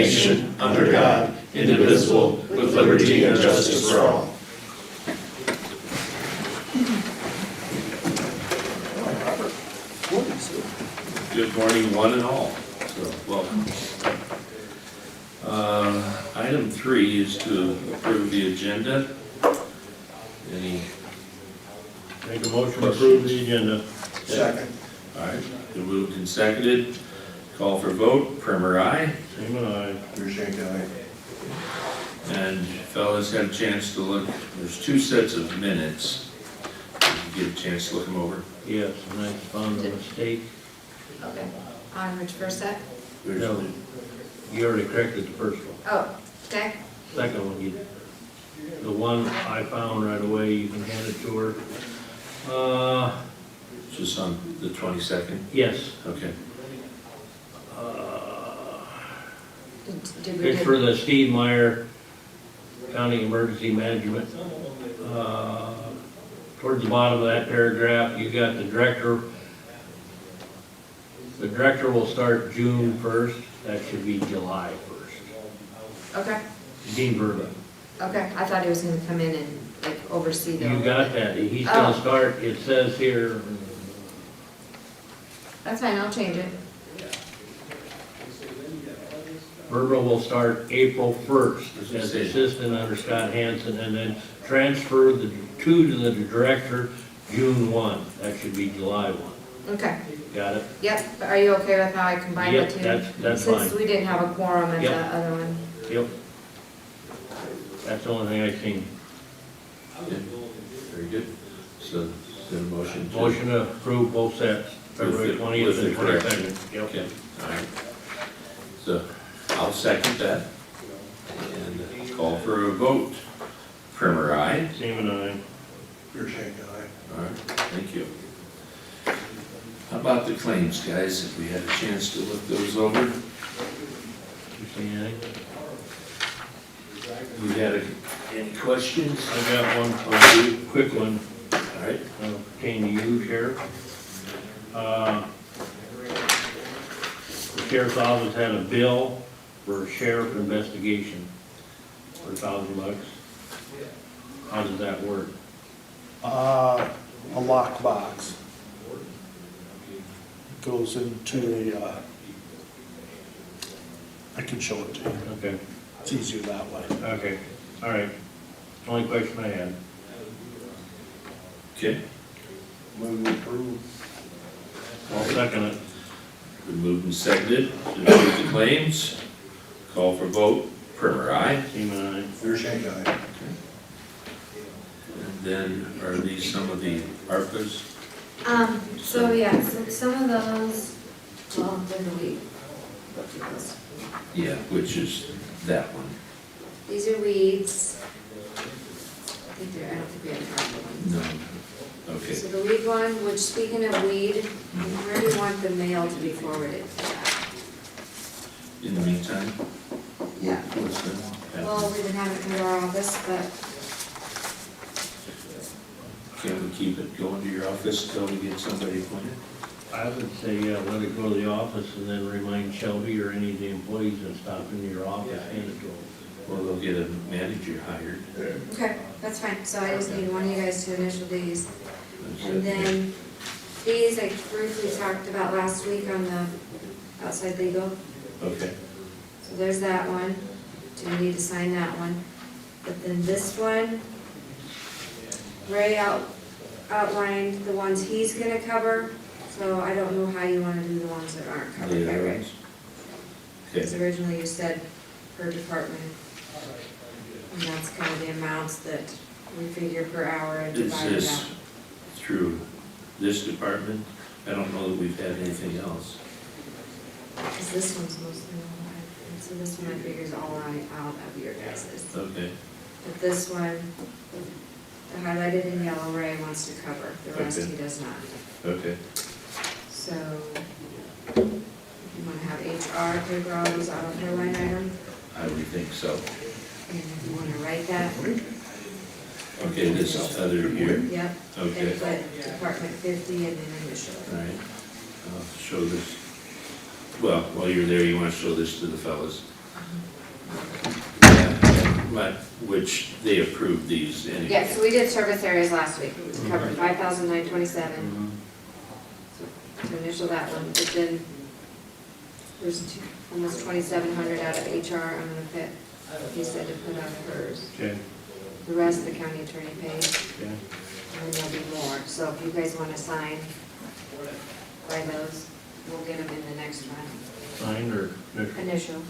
nation, under God, indivisible, with liberty and justice for all. Good morning, one and all. So, welcome. Item 3 is to approve the agenda. Any? Make a motion to approve the agenda. Second. All right, been moved and seconded. Call for vote. Primer, aye. Seaman, aye. Aye. And fellas had a chance to look. There's 2 sets of minutes. Did you get a chance to look them over? Yes, and I found a mistake. Okay, on which first set? No, you already corrected the first one. Oh, okay. Second one, the one I found right away, you can hand it to her. Just on the 22nd? Yes. Okay. Did we It's get, for the Steve Meyer County Emergency Management. Towards the bottom of that paragraph, you got the director. The director will start June 1st. That should be July 1st. okay, Dean Verba. okay, I thought he was gonna come in and like oversee the. You got that. He's gonna start, it says here, That's fine, I'll change it. Verba will start April 1st as assistant under Scott Hansen, and then transfer to the director June 1. That should be July 1. Okay, Got it? yep, but are you okay with how I combined Yep, the two? that's Since fine. we didn't have a quorum at Yep. the other one. Yep. That's the only thing I've seen. Yeah. Very good. So, is there a motion to? Motion to approve both sets, February 20th with the and correction. 22nd. Yep. Okay, all right. So, I'll second that. And call for a vote. Primer, aye. Seaman, aye. All right, thank you. How about the claims, guys? If we had a chance to look those over? You see anything? You had any questions? I got one for you, quick one. All right. Pertain to you, Sheriff. The Sheriff's Office had a bill for a sheriff investigation for $1,000. How does that work? A lockbox goes into I can show it to you. Okay, It's easier that way. okay, all right. Only question I had. Okay. Move to approve. I'll second it. Been moved and seconded to approve the claims. Call for vote. Primer, aye. Seaman, aye. And then, are these some of the ARPA's? So yeah, so some of those, well, they're the weed. Go through those. Yeah, which is that one. These are weeds. I don't think we have an ARPA one. No. Okay. So the weed one, which speaking of weed, where do you want the mail to be forwarded for that? In the meantime, Yeah. what's been Well, happening? we've been having it come to our office, but Can't we keep it going to your office until we get somebody appointed? I would say, let it go to the office and then remind Shelby or any of the employees that stop into your office, hand it to them. Well, they'll get a manager hired. okay, that's fine. So I just need one of you guys to initial these. That's And it. then these I briefly talked about last week on the outside legal. Okay. So there's that one. Do you need to sign that one? But then this one, Ray outlined the ones he's gonna cover, so I don't know how you wanna do the ones that aren't covered by Ray. Because Okay. originally you said per department. And that's kind of the amounts that we figure per hour and Is divide it this out. through this department? I don't know that we've had anything else. Because this one's mostly, so this one I figure is all right out of your guys's. Okay. But this one, the highlighted in yellow, Ray wants to cover, the rest Okay. he does not. Okay. So, if you wanna have HR paper all those out of her line item, I would think so. and if you wanna write that, Okay, this is other here. yep. Okay. And put Department 50 and then initial it. All right. I'll show this. Well, while you're there, you want to show this to the fellas. But, which they approved these anyway. Yeah, so we did service areas last week, it was covered 5,927. To initial that one, but then there's almost 2,700 out of HR, I'm gonna put, he said to put out of hers. Okay, The rest the county attorney pays, okay. and then there'll be more. So if you guys wanna sign by those, we'll get them in the next one. Signed or initial? Initial.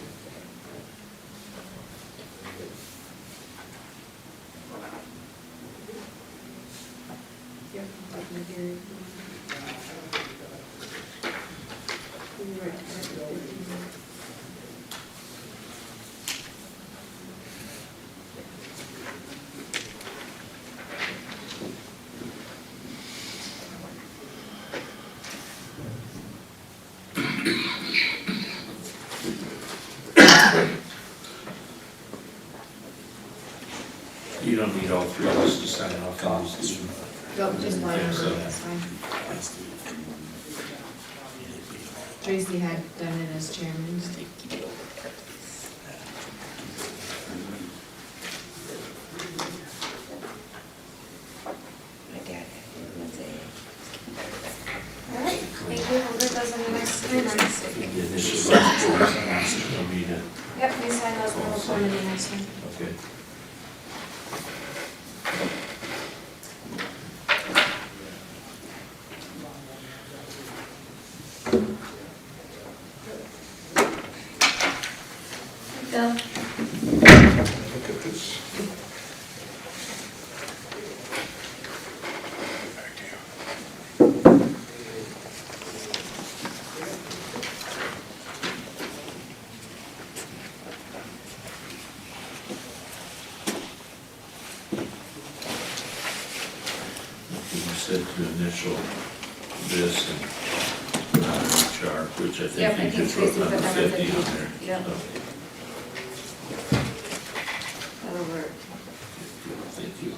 Yep, public hearing. You were at 15. You don't need all three of us to sign off on this, do you? Nope, just one, Yeah, so- that's fine. Tracy had done it as chairman. All right, thank you, we'll get those in the next time. The initial ones, don't need it. Yep, we sign those, we'll put them in the next one. Okay. Bill? Look at this. You said to initial this and put on HR, which I Yep, I think you think just wrote Tracy on the put that on 50 on 50. there. Yep. So, That'll work. thank you.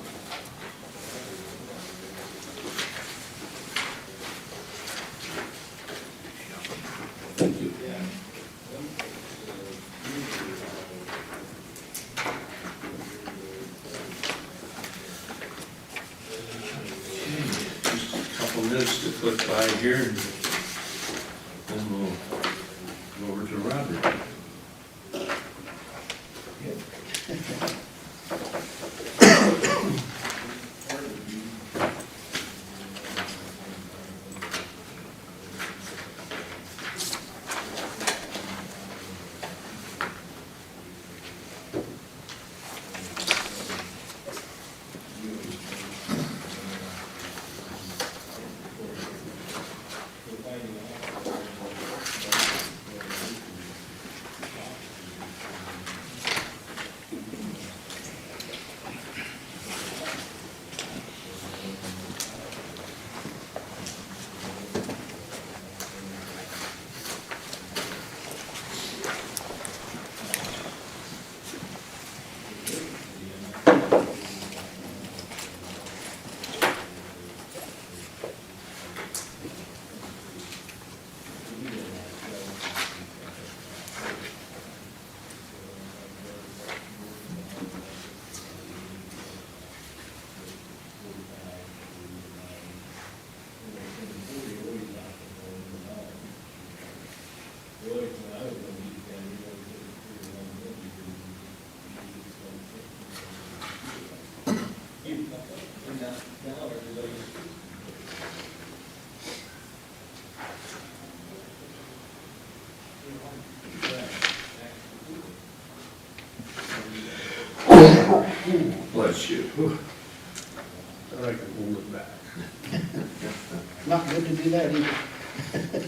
Thank you. Just a couple minutes to click by here, and then we'll go over to Robert. Bless you. Thought I could hold it back. Not good to do that either.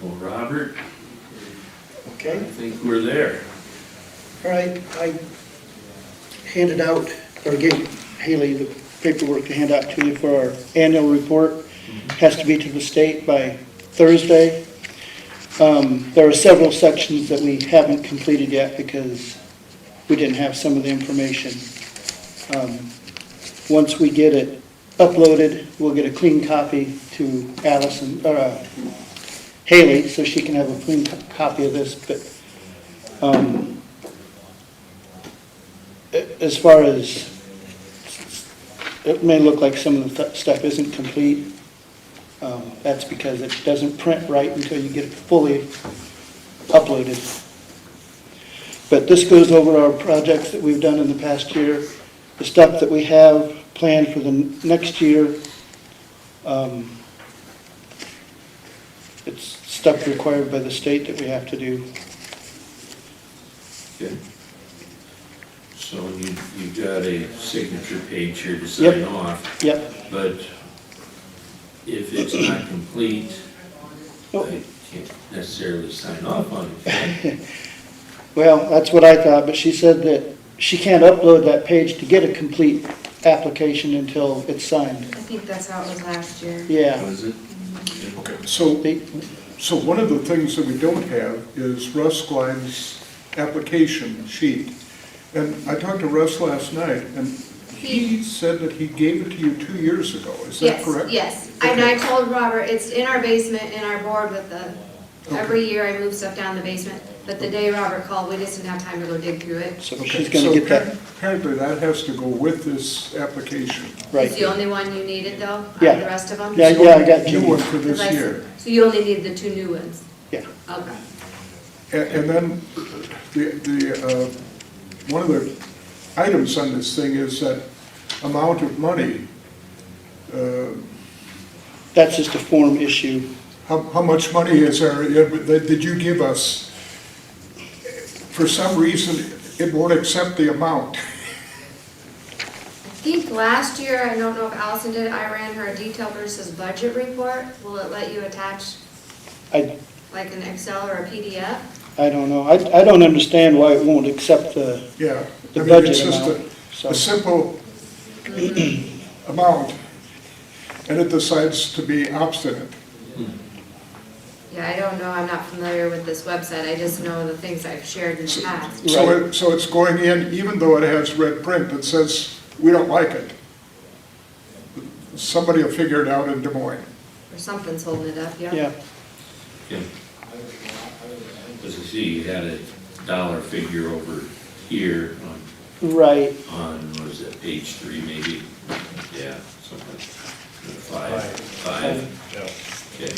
Well, Robert, I Okay, think we're there. all right, I handed out, or gave Haley the paperwork to hand out to you for our annual report. Has to be to the state by Thursday. There are several sections that we haven't completed yet because we didn't have some of the information. Once we get it uploaded, we'll get a clean copy to Allison, or Haley, so she can have a clean copy of this, but as far as, it may look like some of the stuff isn't complete. That's because it doesn't print right until you get it fully uploaded. But this goes over our projects that we've done in the past year, the stuff that we have planned for the next year. It's stuff required by the state that we have to do. Okay. So you've got a signature page here to sign Yep. off, Yep. but if it's not complete, Oh. I can't necessarily sign off on it. Well, that's what I thought, but she said that she can't upload that page to get a complete application until it's signed. I think that's how it was last year. Yeah. Was it? Okay, so, They- so one of the things that we don't have is Russ Glenn's application sheet. And I talked to Russ last night, and he said that he gave it to you 2 years ago, is that correct? Yes, and I told Robert, it's in our basement, in our board with every year I move stuff down in the basement, but the day Robert called, we just didn't have time to go dig through it. So Okay, she's gonna so get that, apparently that has to go with this application. right. It's the only one you needed though, out of Yeah. the rest of them? Yeah, I got New one Jimmy's. for this year. So you only need the 2 new ones? Yeah. Okay. And then one of the items on this thing is that amount of money. That's just a form issue. How much money is there, did you give us? For some reason, it won't accept the amount. I think last year, I don't know if Allison did, I ran her a detail versus budget report. Will it let you attach I, like an Excel or a PDF? I don't know. I don't understand why it won't accept the Yeah. The I mean, budget it's just amount, so. a simple amount, and it decides to be obstinate. Yeah, I don't know, I'm not familiar with this website, I just know the things I've shared in the past. So it's going in, even though it has red print, it says, we don't like it. Somebody will figure it out in Des Moines. Or something's holding it up, yeah? Yeah, Yeah. As I see, you had a dollar figure over here right. on, what is that, page 3 maybe? Yeah, something, 5. Yeah. Okay.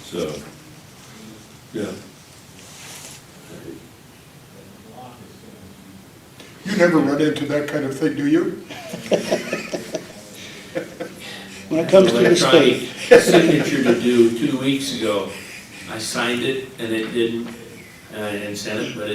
So, yeah. You never run into that kind of thing, do you? When it comes to the state. Electronic signature to do 2 weeks ago. I signed it and it didn't, and sent it, but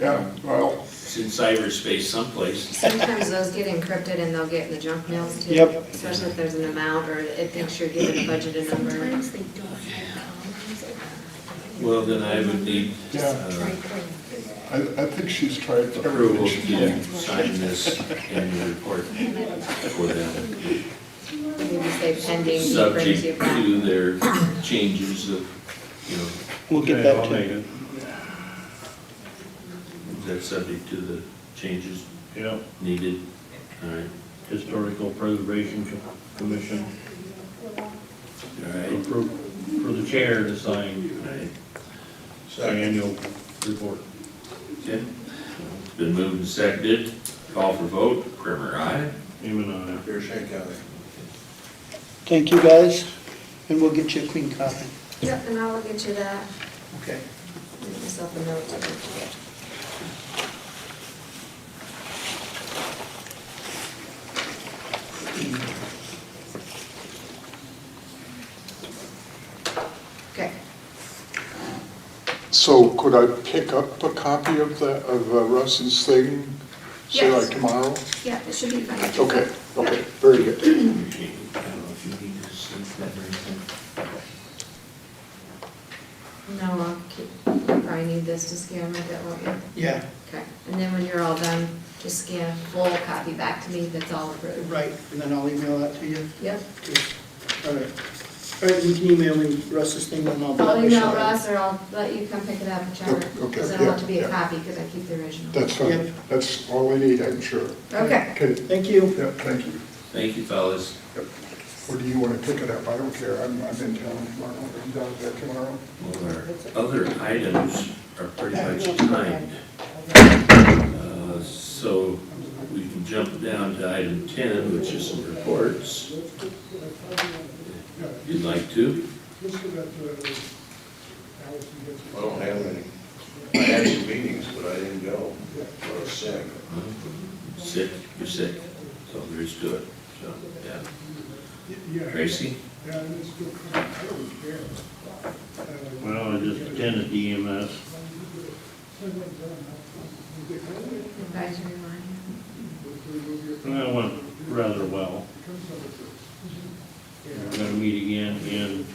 Yeah, well, it's in cyberspace someplace. Sometimes those get encrypted and they'll get in the junk mails too. Yep. Especially if there's an amount or it thinks you're giving a budgeted number. Sometimes they don't have Well, then I would need yeah, I think she's tried approval everything. to sign this annual report for them, Maybe say pending, brings subject you back. to their changes of, We'll get Okay, that I'll to make you. it. is that subject to the changes Yeah, needed? All right, Historical Preservation Commission, all right, for the chair to sign all right. the annual report. Okay. It's been moved and seconded. Call for vote. Primer, aye. Even I. Thank you, guys, and we'll get you a clean copy. Yep, and I'll get you that. Okay. Make myself a note to it. Okay. So could I pick up a copy of Russ's thing, say Yes. like tomorrow? Yeah, it should be fine. Okay, very good. I don't know if you need to send that or anything. No, I'll keep, you probably need this to scan with it, won't you? Yeah, Okay, and then when you're all done, just scan a full copy back to me, that's all approved. right, and then I'll email that to you. Yep. All right. All right, you can email me Russ's thing, and I'll. I'll email Russ, or I'll let you come pick it up, whichever. Okay, Because it'll have to be a yeah. copy, because I keep the original. That's Yep. fine, that's all we need, I'm sure. Okay. Okay, Thank you. yeah, thank you. Thank you, fellas. Yep. Or do you want to pick it up? I don't care. I'm in town tomorrow. Are you down there tomorrow? Well, our other items are pretty much timed. So we can jump down to item 10, which is some reports. If you'd like to. I don't have any. I had some meetings, but I didn't go. I was sick. Sick, you're sick, so there's to it, so, yeah. Tracy? Well, I just attended the EMS. Advisory line. Well, it went rather well. We're gonna meet again in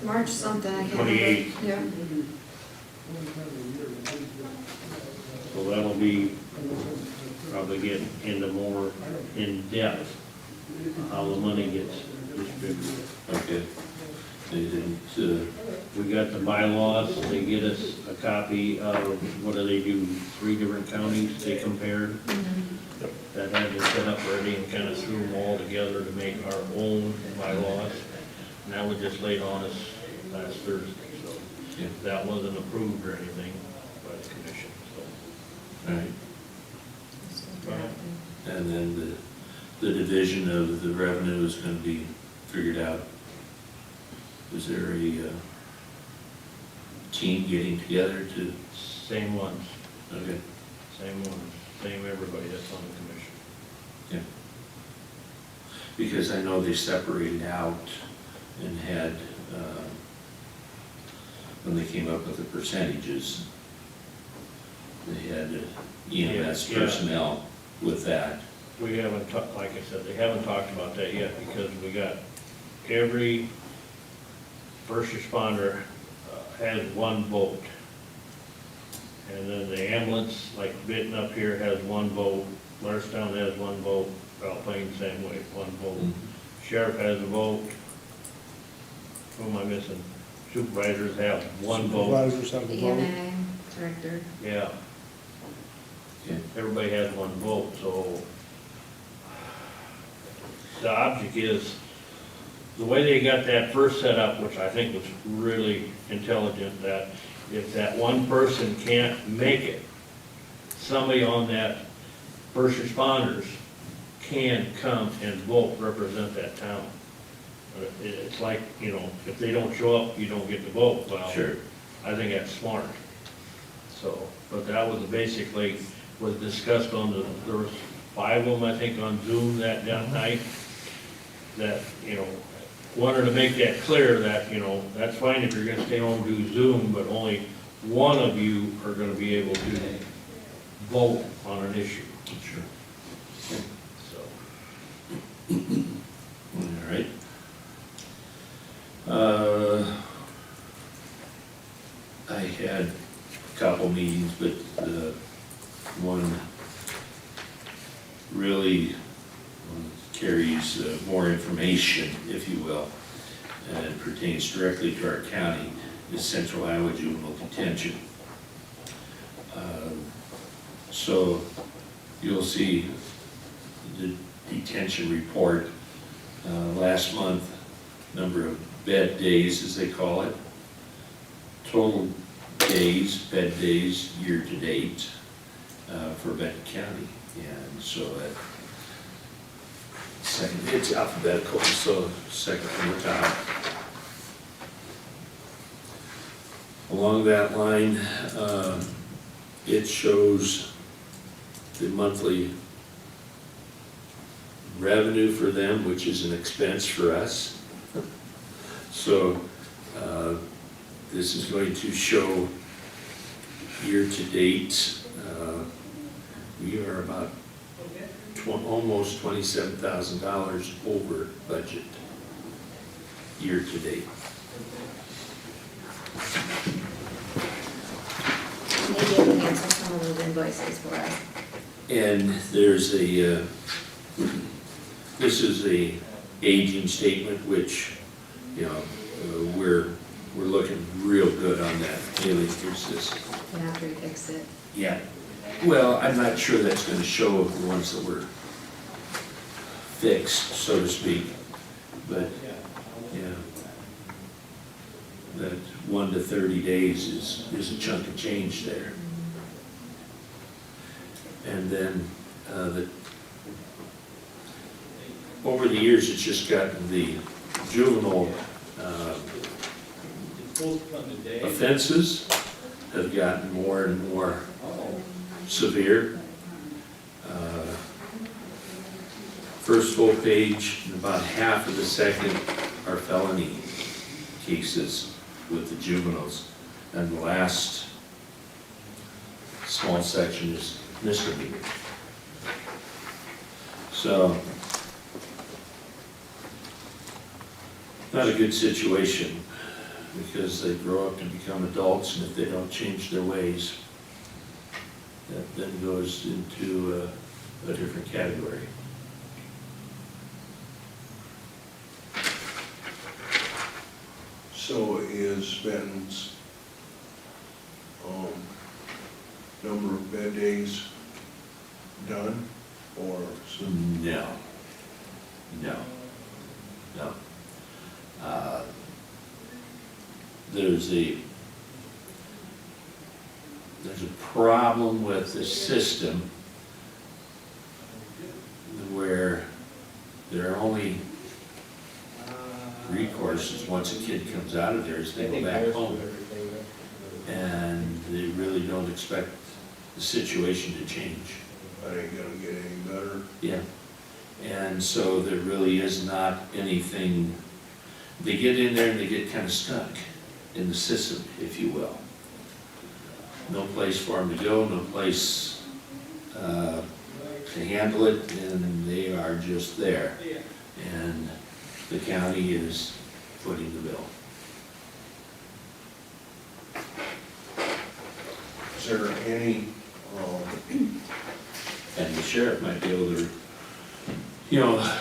March something, I can't remember. 28th. Yeah. So that'll be, probably get into more in-depth how the money gets distributed. Okay. They didn't, We got the bylaws, they get us a copy of, what do they do, 3 different counties they compared? That had been set up already and kind of threw them all together to make our own bylaws. And that was just laid on us last Thursday, so Yeah. that wasn't approved or anything by the commission, so. all right. And then the division of the revenue is gonna be figured out. Is there a team getting together to, Same ones, okay, same everybody that's on the commission. yeah. Because I know they separated out and had, when they came up with the percentages, they had EMS Yeah. personnel with that. We haven't talked, like I said, they haven't talked about that yet because we got every first responder has one vote. And then the ambulance, like Benton up here, has one vote, Larstown has one vote, Alpine same way, one vote. Sheriff has a vote. Who am I missing? Supervisors have one vote. Supervisors have a vote. EMA director. Yeah. Okay. Everybody has one vote, so the object is, the way they got that first set up, which I think was really intelligent, that if that one person can't make it, somebody on that first responders can come and vote, represent that town. It's like, you know, if they don't show up, you don't get to vote. Well, Sure. I think that's smart. So, but that was basically, was discussed on the, there was 5 of them, I think, on Zoom that night, that, you know, wanted to make that clear that, you know, that's fine if you're gonna stay home and do Zoom, but only one of you are gonna be able to vote on an issue. Sure. So, All right. I had a couple meetings, but one really carries more information, if you will, and pertains directly to our county, is Central Iowa Juvenile Detention. So you'll see the detention report last month, number of bed days, as they call it, total days, bed days, year-to-date for Benton County. And so that second, it's alphabetical, so second from the top. Along that line, it shows the monthly revenue for them, which is an expense for us. So this is going to show year-to-date, we are about almost $27,000 over budget, year-to-date. Maybe you can answer some of those invoices for us. And there's a, this is a aging statement, which, you know, we're looking real good on that. Haley, here's this. After you fix it. Yeah. Well, I'm not sure that's gonna show the ones that were fixed, so to speak, but, yeah. That 1 to 30 days is a chunk of change there. And then, over the years, it's just gotten the juvenile, offenses have gotten more and more severe. First full page, and about half of the second are felony cases with the juveniles. And the last small section is misdemeanor. So, not a good situation, because they grow up to become adults, and if they don't change their ways, that then goes into a different category. So is Benton's, number of bed days done, or some? No. No. No. There's a problem with the system where there are only recourses once a kid comes out of there is they go back home. And they really don't expect the situation to change. That ain't gonna get any better. Yeah. And so there really is not anything, they get in there and they get kind of stuck in the system, if you will. No place for them to go, no place to handle it, and they are just there. And the county is footing the bill. Is there any, And the sheriff might be able to, you know,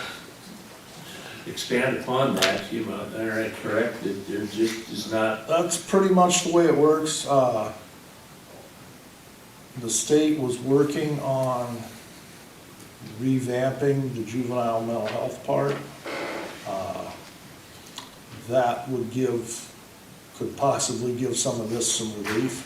expand upon that, you know, all right, correct, that there just is not, That's pretty much the way it works. The state was working on revamping the juvenile mental health part. That would could possibly give some of this some relief.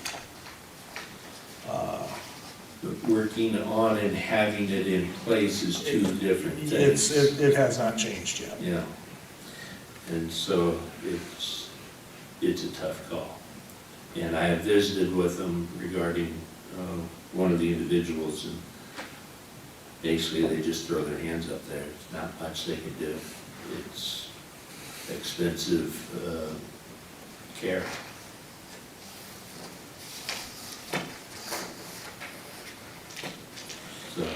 working on and having it in place is two different things. It has not changed yet. Yeah. And so it's a tough call. And I have visited with them regarding one of the individuals, and basically they just throw their hands up there. There's not much they can do. It's expensive care. So,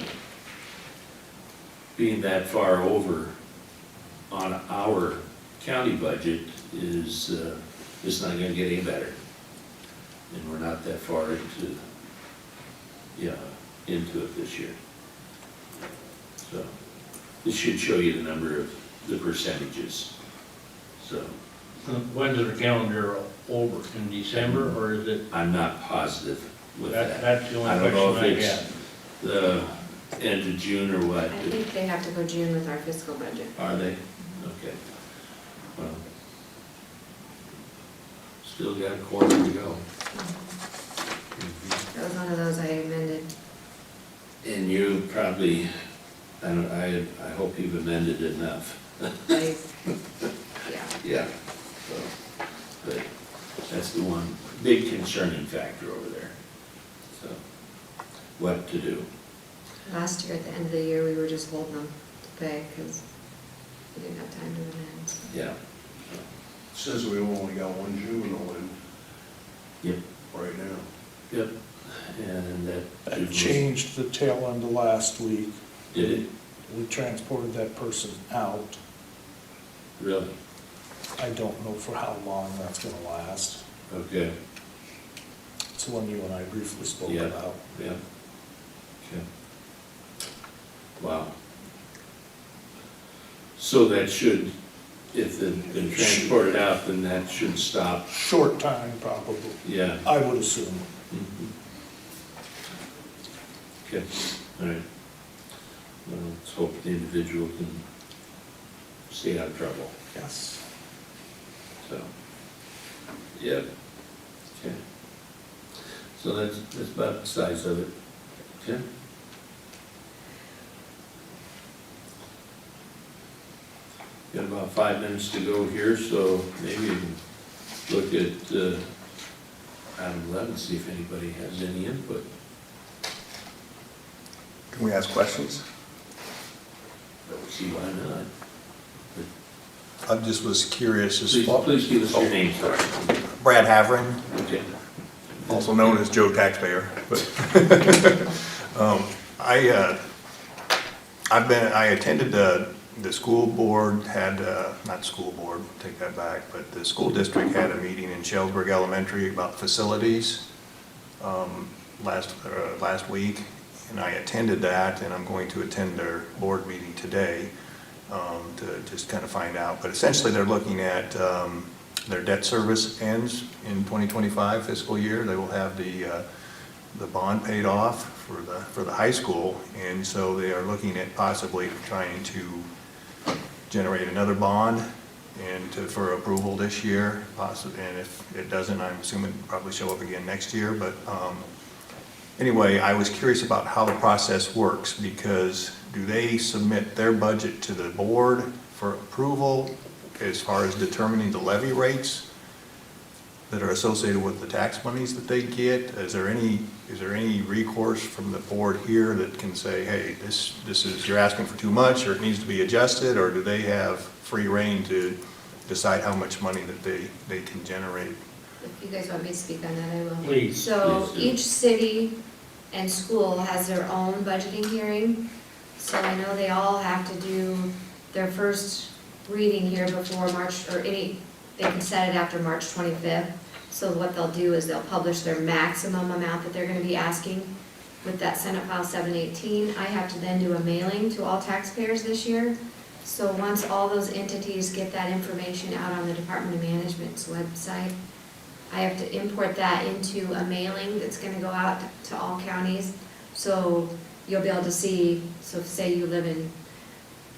being that far over on our county budget is not gonna get any better. And we're not that far into it this year. So, this should show you the number of the percentages, so. When is the calendar over, in December, or is it, I'm not positive with that. that's the I only don't know question I if had. it's the end of June or what. I think they have to go June with our fiscal budget. Are they? Okay. Well, still got a quarter to go. That was one of those I amended. And you probably, I hope you've amended enough. Yeah. Yeah. So, but that's the one big concerning factor over there. So, what to do? Last year, at the end of the year, we were just holding them to pay because we didn't have time to amend. Yeah. says we only got one juvenile in Yep. right now. Yep. And That changed the tail end of last week. Did it? We transported that person out. Really? I don't know for how long that's gonna last. Okay. It's the one you and I briefly spoke Yeah. about. Yeah. Okay. Wow. So that should, if they've been transported out, then that should stop. Short time, probably, Yeah. I would assume. Mhm. Okay, all right. Well, let's hope the individual can stay out of trouble, Yes. so. Yep. Okay. So that's about the size of it, okay? Got about 5 minutes to go here, so maybe we can look at item 11, see if anybody has any input. Can we ask questions? Don't see why not. I just was curious as Please give us your name, sorry. Brad Havering, Okay. also known as Joe Taxpayer, but I attended the school board had, not school board, take that back, but the school district had a meeting in Shellsburg Elementary about facilities last week, and I attended that, and I'm going to attend their board meeting today to just kind of find out. But essentially, they're looking at their debt service ends in 2025 fiscal year. They will have the bond paid off for the high school, and so they are looking at possibly trying to generate another bond and for approval this year, possibly. And if it doesn't, I'm assuming it'll probably show up again next year. But anyway, I was curious about how the process works, because do they submit their budget to the board for approval as far as determining the levy rates that are associated with the tax monies that they get? Is there any recourse from the board here that can say, hey, this is, you're asking for too much, or it needs to be adjusted, or do they have free reign to decide how much money that they can generate? If you guys want me to speak on that, I will. Please. So Please do. each city and school has their own budgeting hearing. So I know they all have to do their first reading here before March, or they can set it after March 25th. So what they'll do is they'll publish their maximum amount that they're gonna be asking with that Senate File 718. I have to then do a mailing to all taxpayers this year. So once all those entities get that information out on the Department of Management's website, I have to import that into a mailing that's gonna go out to all counties. So you'll be able to see, so say you live in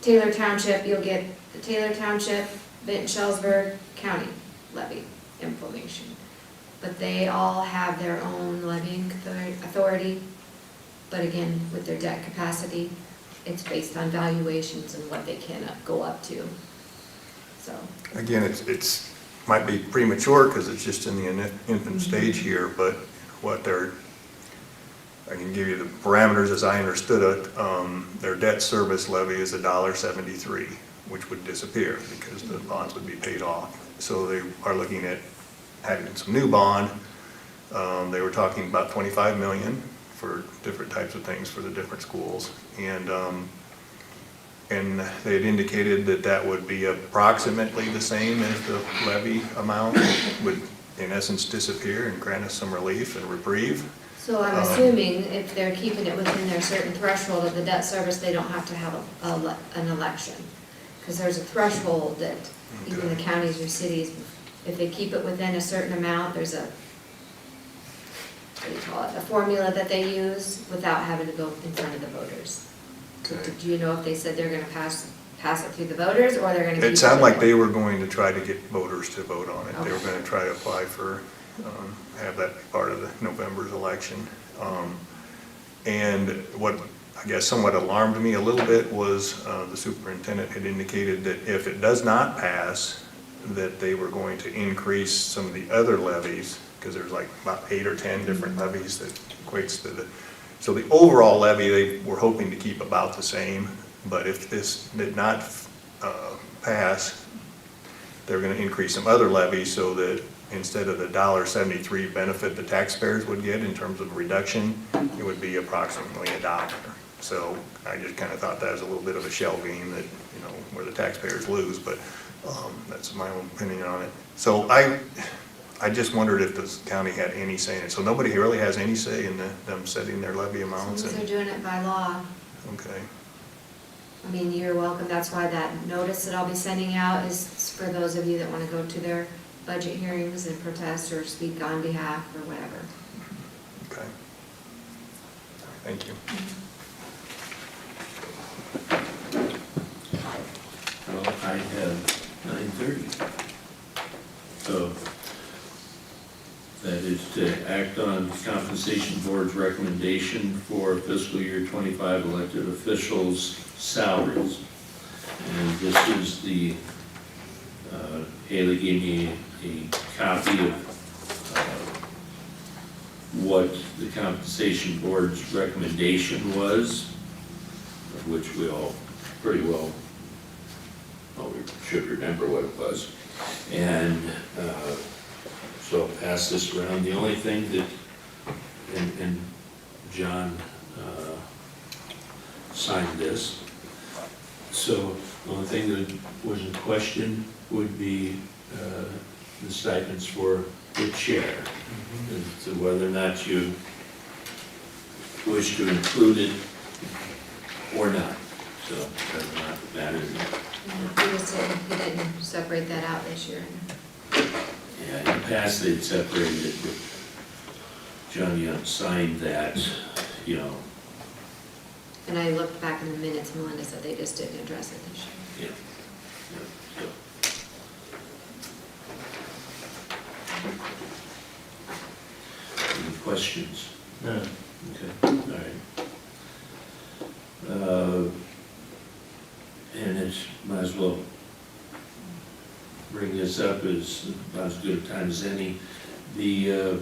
Taylor Township, you'll get the Taylor Township, Benton-Shellsburg County levy information. But they all have their own levying authority. But again, with their debt capacity, it's based on valuations and what they can go up to, so. Again, it's might be premature because it's just in the infant stage here, but I can give you the parameters as I understood it. Their debt service levy is $1.73, which would disappear because the bonds would be paid off. So they are looking at having some new bond. They were talking about 25 million for different types of things for the different schools. And they had indicated that that would be approximately the same as the levy amount, would in essence disappear and grant us some relief and reprieve. So I'm assuming if they're keeping it within their certain threshold of the debt service, they don't have to have an election. Because there's a threshold that even the counties or cities, if they keep it within a certain amount, there's a, what do you call it, a formula that they use without having to go in front of the voters. Okay. Do you know if they said they're gonna pass it through the voters, or they're gonna keep it? It sounded like they were going to try to get voters to vote on it. They were Okay. going to try to apply for, have that be part of the November's election. And what I guess somewhat alarmed me a little bit was the superintendent had indicated that if it does not pass, that they were going to increase some of the other levies, because there's like about 8 or 10 different levies that equates to the, so the overall levy they were hoping to keep about the same, but if this did not pass, they're going to increase some other levies so that instead of the $1.73 benefit the taxpayers would get in terms of reduction, it would be approximately $1. So I just kind of thought that was a little bit of a shell game that, you know, where the taxpayers lose, but that's my own opinion on it. So I just wondered if the county had any say in it. So nobody really has any say in them setting their levy amounts? Since they're doing it by law. Okay. I mean, you're welcome, that's why that notice that I'll be sending out is for those of you that want to go to their budget hearings and protest or speak on behalf or whatever. Okay. Thank you. Well, I have 9:30. So that is to act on compensation board's recommendation for fiscal year 25 elected officials' salaries. And this is the, Haley gave me a copy of what the compensation board's recommendation was, of which we all pretty well, we should remember what it was. And so I'll pass this around. The only thing that, and John signed this, so the only thing that was in question would be the stipends for the chair. As to whether or not you wish to include it or not. So it does not matter. He didn't separate that out this year. Yeah, in the past they'd separated it, but John Young signed that, you know, And I looked back in the minutes, Melinda said they just didn't address it this year. yeah. Any questions? No. Okay, all right. And it's, might as well bring this up as about as good a time as any. The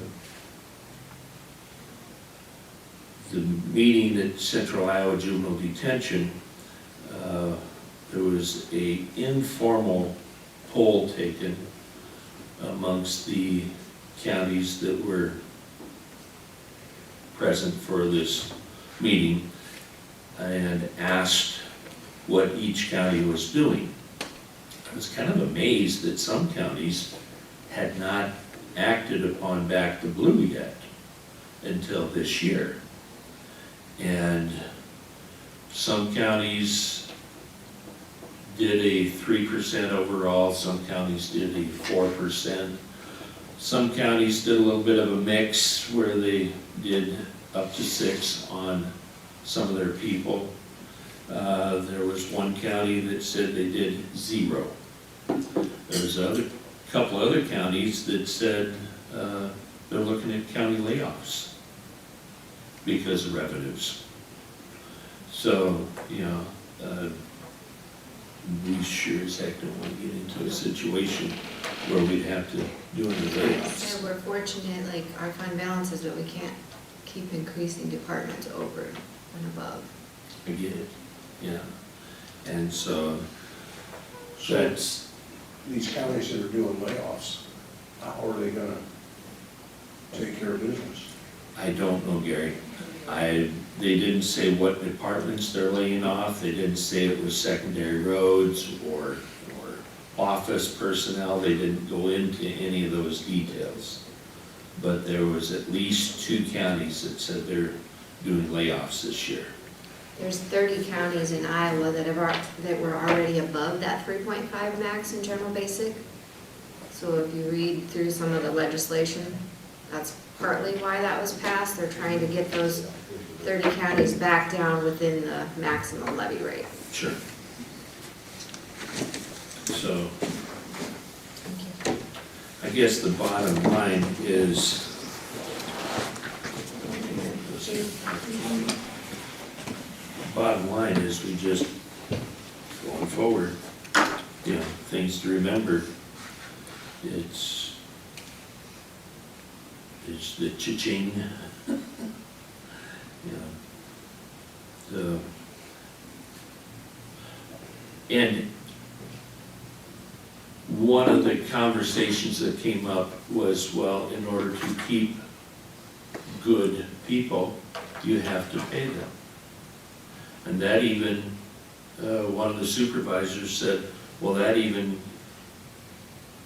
meeting at Central Iowa Juvenile Detention, there was a informal poll taken amongst the counties that were present for this meeting and asked what each county was doing. I was kind of amazed that some counties had not acted upon Back to Blue yet until this year. And some counties did a 3% overall, some counties did a 4%. Some counties did a little bit of a mix where they did up to 6 on some of their people. There was one county that said they did 0. There was a couple other counties that said they're looking at county layoffs because of revenues. So, you know, we sure as heck don't want to get into a situation where we'd have to do any layoffs. So we're fortunate, like, our fund balances, but we can't keep increasing departments over and above. I get it, yeah. And so, So that's, these counties that are doing layoffs, how are they gonna take care of business? I don't know, Gary. They didn't say what departments they're laying off. They didn't say it was secondary roads or office personnel. They didn't go into any of those details. But there was at least 2 counties that said they're doing layoffs this year. There's 30 counties in Iowa that were already above that 3.5 max in general basic. So if you read through some of the legislation, that's partly why that was passed. They're trying to get those 30 counties back down within the maximum levy rate. Sure. So, I guess the bottom line is, we just, going forward, you know, things to remember. It's the cha-ching, you know, and one of the conversations that came up was, well, in order to keep good people, you have to pay them. And that even, one of the supervisors said, well, that even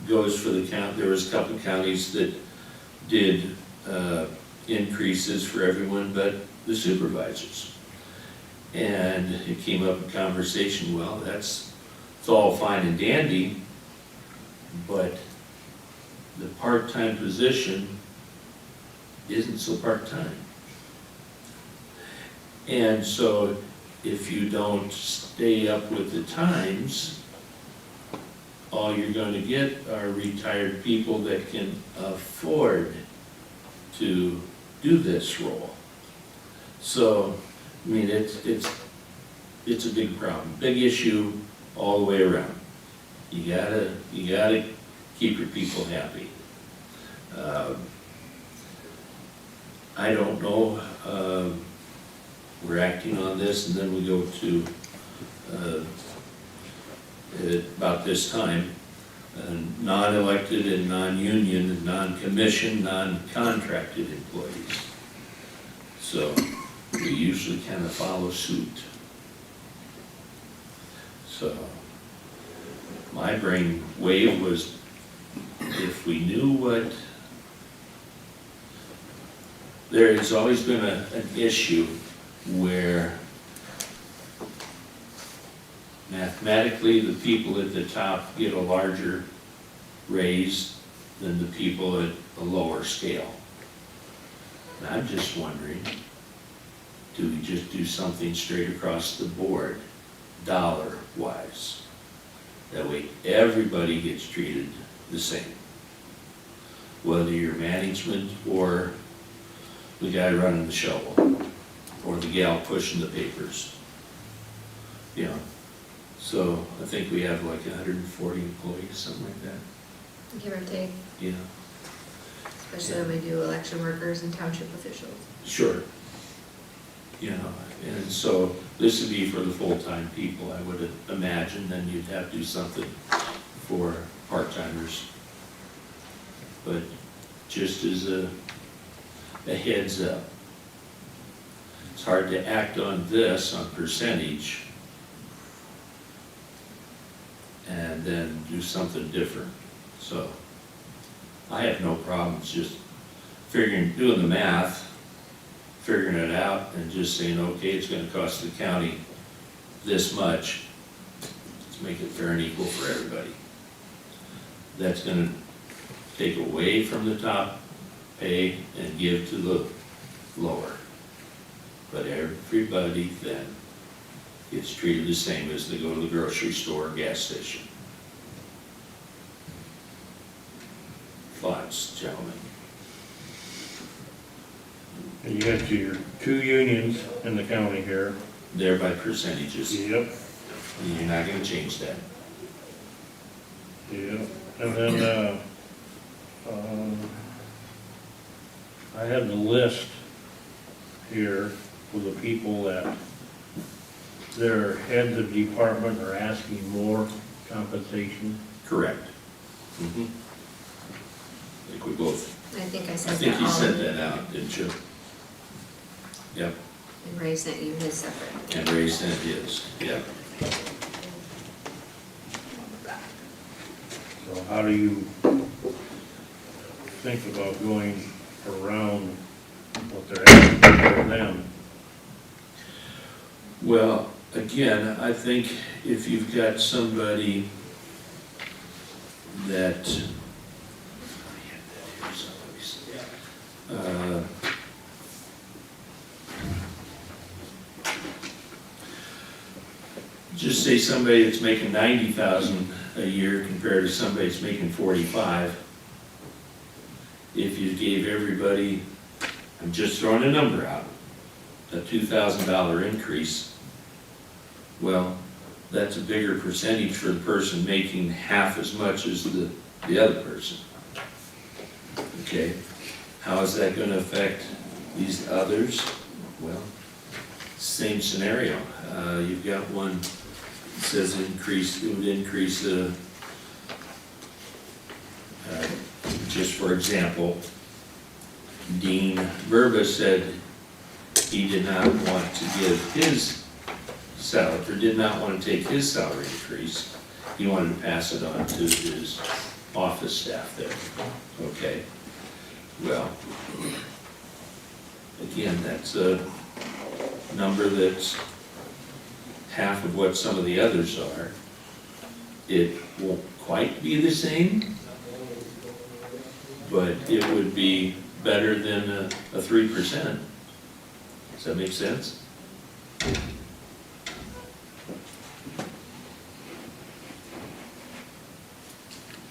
goes for the count. There was a couple of counties that did increases for everyone but the supervisors. And it came up in conversation, well, it's all fine and dandy, but the part-time position isn't so part-time. And so if you don't stay up with the times, all you're gonna get are retired people that can afford to do this role. So, I mean, it's a big problem, big issue all the way around. You gotta keep your people happy. I don't know, we're acting on this, and then we go to, about this time, non-elected and non-union, and non-commissioned, non-contracted employees. So we usually kind of follow suit. So my brain wave was, if we knew what, there has always been an issue where mathematically the people at the top get a larger raise than the people at a lower scale. And I'm just wondering, do we just do something straight across the board, dollar-wise? That way everybody gets treated the same. Whether you're management or the guy running the shovel, or the gal pushing the papers. You know, so I think we have like 140 employees, something like that. Give or take, Yeah, especially when we do election workers and township officials. sure. You know, and so this would be for the full-time people, I would imagine, then you'd have to do something for part-timers. But just as a heads up, it's hard to act on this on percentage and then do something different. So I have no problems just doing the math, figuring it out, and just saying, okay, it's gonna cost the county this much. Let's make it fair and equal for everybody. That's gonna take away from the top pay and give to the lower. But everybody then gets treated the same as they go to the grocery store or gas station. Thoughts, gentlemen? And you got your two unions in the county here. They're by percentages. Yep. You're not gonna change that. Yep. And then, I have the list here for the people that their heads of department are asking more compensation. Correct. I think we both, I think I I sent think that you all, sent that out, didn't you? Yep, and Ray sent you his separate. and Ray sent his, yep. So how do you think about going around what they're asking for them? Well, again, I think if you've got somebody that, just say somebody that's making 90,000 a year compared to somebody that's making 45. If you gave everybody, I'm just throwing a number out, a $2,000 increase, well, that's a bigger percentage for the person making half as much as the other person. Okay, how is that gonna affect these others? Well, same scenario. You've got one that says increase, it would increase just for example, Dean Verba said he did not want to give his salary, or did not want to take his salary increase. He wanted to pass it on to his office staff there. Okay, well, again, that's a number that's half of what some of the others are. It won't quite be the same, but it would be better than a 3%. Does that make sense?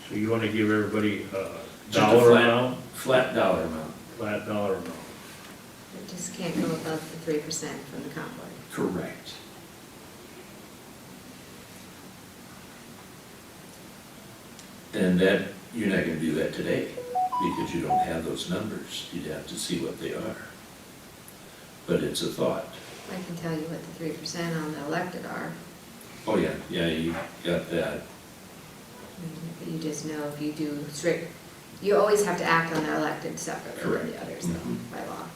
So you wanna give everybody a Just a dollar flat- amount, Flat dollar amount. flat dollar amount? It just can't go above the 3% from the comp board. Correct. And that, you're not gonna do that today, because you don't have those numbers. You'd have to see what they are. But it's a thought. I can tell you what the 3% on the elected are. Oh, yeah, yeah, you got that. But you just know if you do straight, you always have to act on the elected separately than Correct. the others though, Mhm. by law.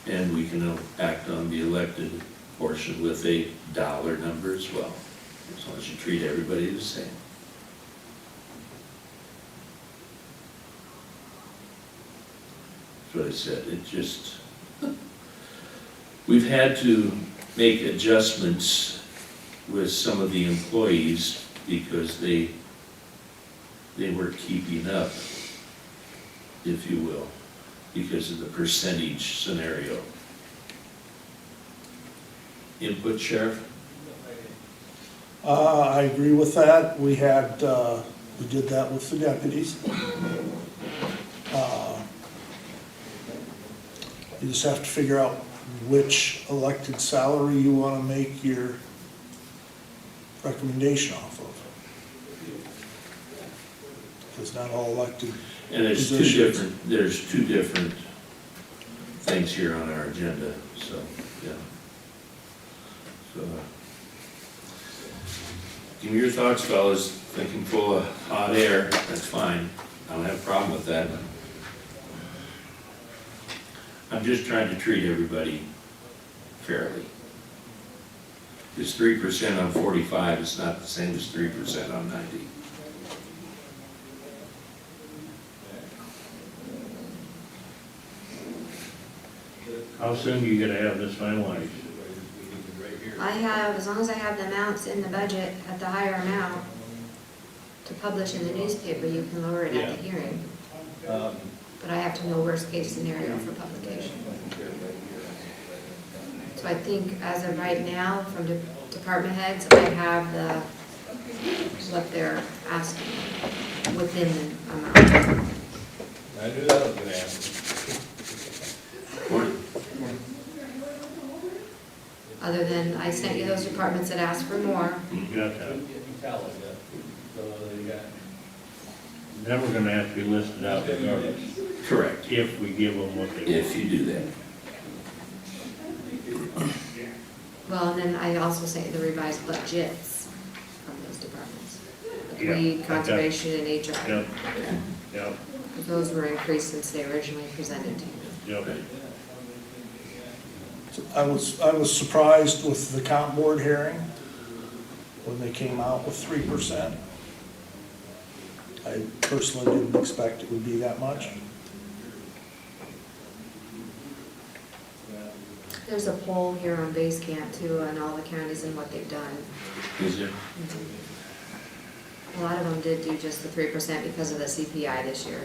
And we can act on the elected portion with a dollar number as well, as long as you treat everybody the same. That's what I said, it just, we've had to make adjustments with some of the employees because they weren't keeping up, if you will, because of the percentage scenario. Input, Sheriff? I agree with that. We had, we did that with the deputies. You just have to figure out which elected salary you want to make your recommendation off of. Because not all elected And there's positions. there's two different things here on our agenda, so, yeah. So, give me your thoughts, fellas, thinking full of hot air, that's fine, I don't have a problem with that. I'm just trying to treat everybody fairly. Because 3% on 45 is not the same as 3% on 90. How soon you gonna have this finalized? I have, as long as I have the amounts in the budget at the higher amount to publish in the newspaper, you can lower it at the hearing. But I have to know worst case scenario for publication. So I think as of right now, from the department heads, I have what they're asking within the amount. I knew that was gonna happen. Other than I sent you those departments that asked for more. You got that. Never gonna have to be listed out regardless, Correct, if we give them what they want. if you do that. Well, and then I also sent you the revised budgets from those departments. Like Yeah, weed, I got- conservation, and HR. Yep, yep, Those were increased since they originally presented to you. yep. I was surprised with the comp board hearing when they came out with 3%. I personally didn't expect it would be that much. There's a poll here on base camp too, on all the counties and what they've done. Is there? A lot of them did do just the 3% because of the CPI this year.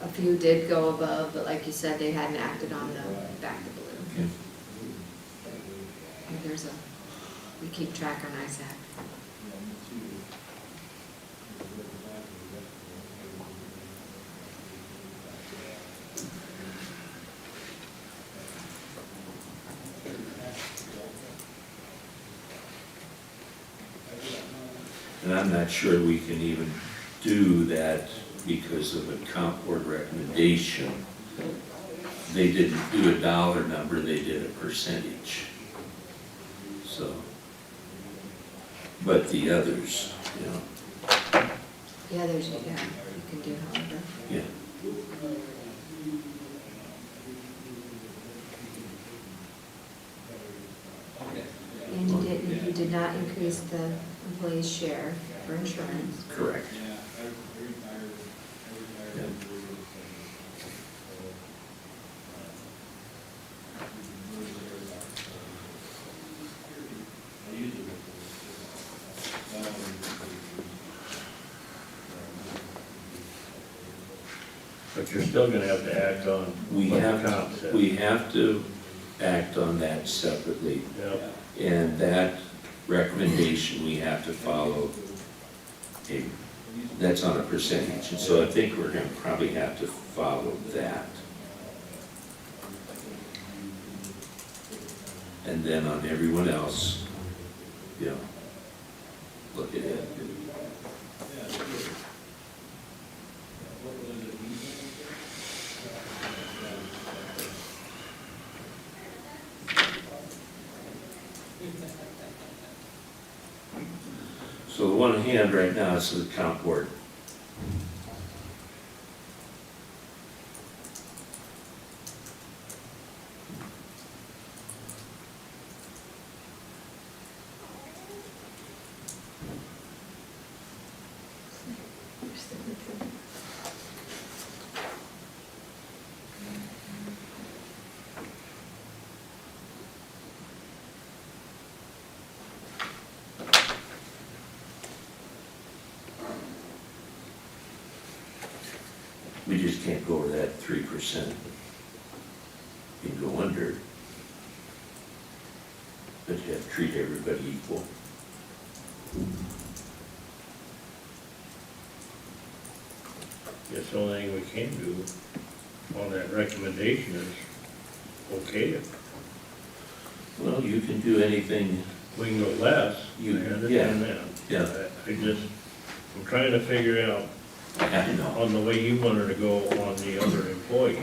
A few did go above, but like you said, they hadn't acted on the back to blue. Okay. And we keep track on ISAC. And I'm not sure we can even do that because of a comp board recommendation. They didn't do a dollar number, they did a percentage. So, but the others, you know, The others, you can do however. yeah. And you did not increase the employee's share for insurance. Correct. Yeah. But you're still gonna have to act on We what the have, comp said. we have to act on that separately. Yep. And that recommendation, we have to follow that's on a percentage. And so I think we're gonna probably have to follow that. And then on everyone else, you know, look at it. So the one hand right now is the comp board. We just can't go over that 3%. You can go under, but you have to treat everybody equal. Guess the only thing we can do on that recommendation is okay it. Well, you can do anything, We can go less, I You- understand that. yeah. I'm trying to figure out I know. on the way you wanted to go on the other employees.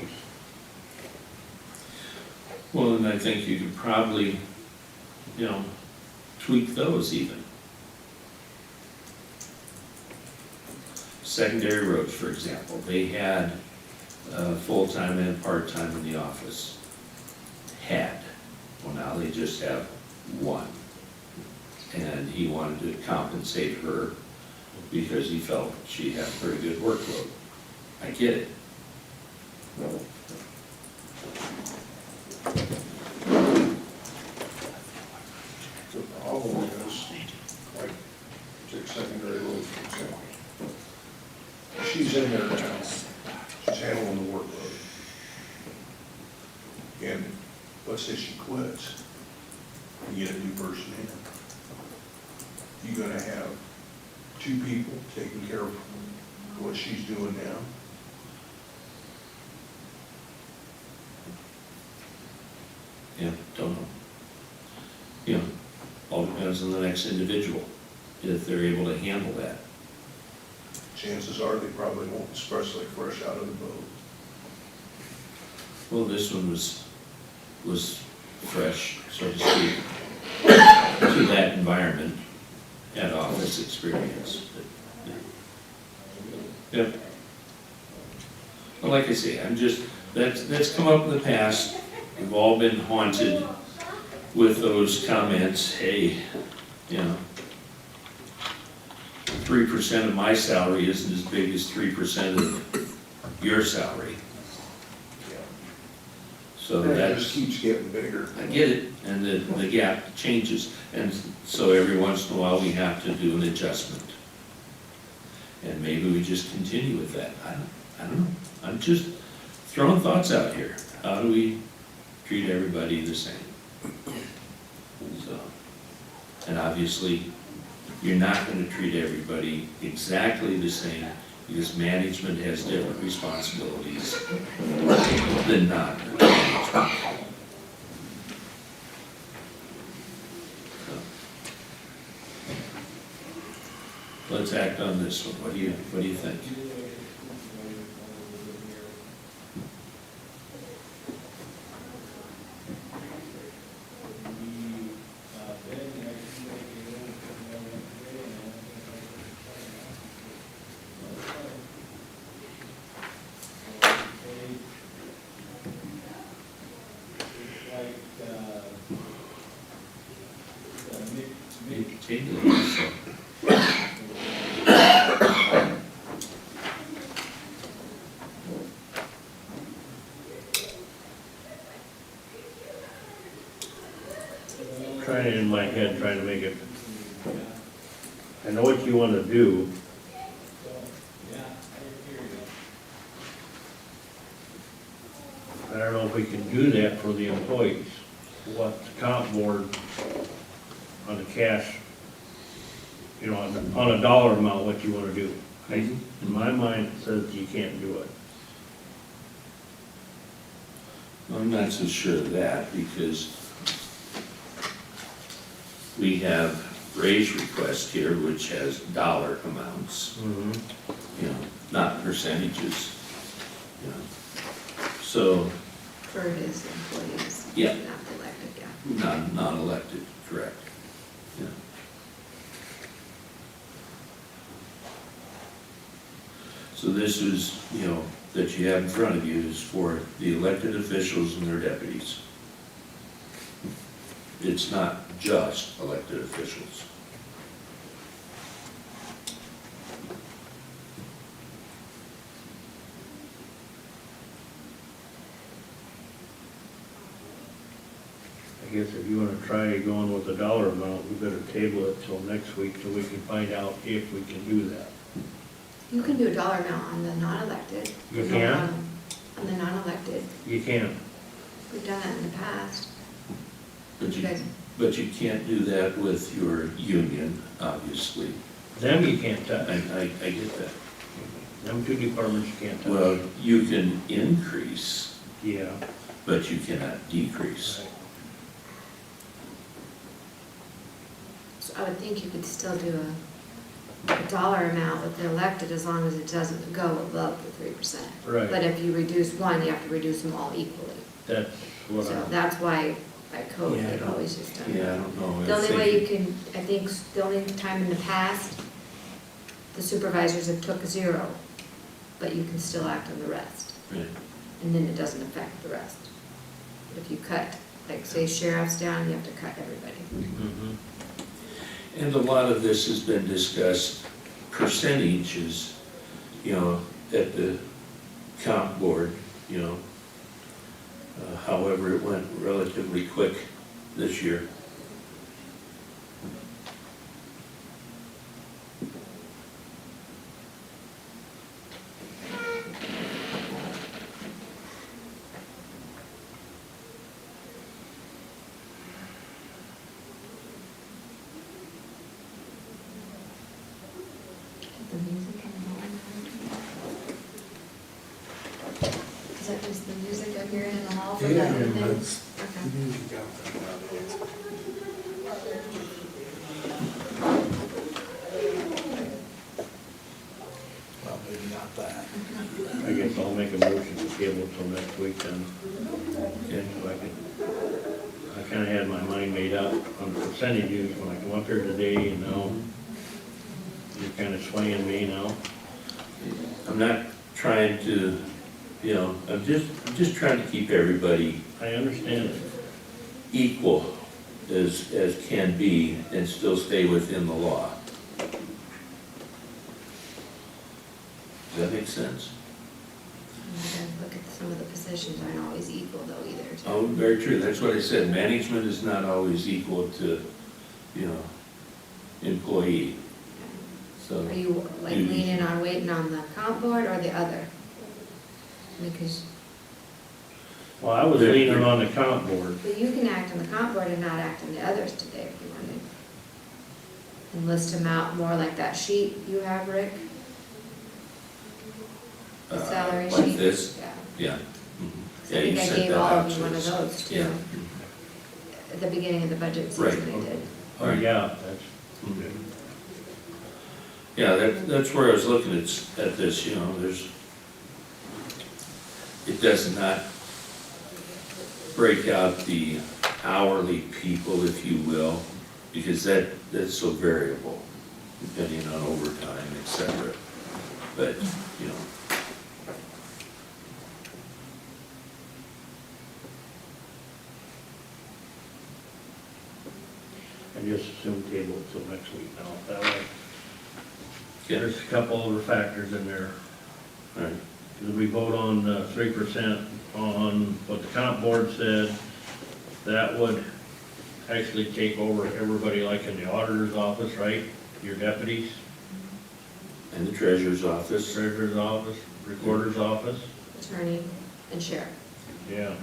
Well, and I think you could probably, you know, tweak those even. Secondary roads, for example, they had full-time and part-time in the office. Had. Well, now they just have one. And he wanted to compensate her because he felt she had a pretty good workload. I get it. The problem is, like, take secondary road, for example. She's in there now, she's handling the workload. And let's say she quits, you get a new person in. You're gonna have two people taking care of what she's doing now. Yeah, don't know. You know, all depends on the next individual, if they're able to handle that. Chances are they probably won't, especially fresh out of the boat. Well, this one was fresh, so to speak, to that environment, had office experience. But, yeah. Yep. Well, like I say, that's come up in the past. We've all been haunted with those comments, hey, you know, 3% of my salary isn't as big as 3% of your salary. So It that's, just keeps getting bigger. I get it, and the gap changes, and so every once in a while we have to do an adjustment. And maybe we just continue with that, I don't know, I'm just throwing thoughts out here. How do we treat everybody the same? So, and obviously, you're not gonna treat everybody exactly the same, because management has different responsibilities than non-management. So, let's act on this one. What do you think? Table also. Trying it in my head, trying to make it, I know what you want to do. I don't know if we can do that for the employees. What the comp board on the cash, you know, on a dollar amount, what you wanna do. In my mind, it says you can't do it. I'm not so sure of that, because we have raise request here, which has dollar amounts, you know, not percentages, you know. So, For his employees. Yeah. Not the elected, yeah. non-elected, correct, yeah. So this is, you know, that you have in front of you is for the elected officials and their deputies. It's not just elected officials. I guess if you wanna try going with a dollar amount, we better table it till next week so we can find out if we can do that. You can do a dollar amount on the non-elected. You No can? problem. On the non-elected, You can. we've done that in the past. But You guys, but you can't do that with your union, obviously. Them you can't touch. I get that. Them two departments you can't touch. Well, you can increase, Yeah. but you cannot decrease. so I would think you could still do a dollar amount with the elected as long as it doesn't go above the 3%. Right. But if you reduce one, you have to reduce them all equally. That's what So I, that's why by code, Yeah, I they've don't- always just done Yeah, I that. don't know. The I only think- way you can, I think, the only time in the past, the supervisors have took 0, but you can still act on the rest. Right. And then it doesn't affect the rest. But if you cut, like say sheriff's down, you have to cut everybody. Mhm. And a lot of this has been discussed, percentages, you know, at the comp board, you know. However, it went relatively quick this year. The music in the hall. Is that just the music I hear in the hall for that thing? Okay. Well, maybe not that. I guess I'll make a motion to table till next week then. Okay. So I kinda had my mind made up on the percentages when I come up here today, and now you're kinda swaying me now. I'm not trying to, you know, I'm just trying to keep everybody I understand it. equal as can be and still stay within the law. Does that make sense? You gotta look at some of the positions aren't always equal though either. too. Oh, very true, that's what I said, management is not always equal to, you know, employee, so. Are you like Duties. leaning on waiting on the comp board or the other? Because, Well, I was leaning on the comp board. but you can act on the comp board and not act on the others today if you wanted. And list them out more like that sheet you have, Rick, the salary sheet. Like this, Yeah. yeah. Mhm. So Yeah, I you think I sent gave that all out of to you one of us. those too. Yeah. At the beginning of the budget Right. season, I did. All right. Yeah, that's, Mhm. Yeah, that's where I was looking at this, you know, it does not break out the hourly people, if you will, because that's so variable, depending on overtime, et cetera. But, you know, I just assumed table it till next week now, that way. yeah, There's a couple other factors in there. all right, Because we vote on 3% on what the comp board said, that would actually take over everybody like in the auditor's office, right? Your deputies, and the treasurer's office, treasurer's office, recorder's office. Attorney and sheriff. Yeah.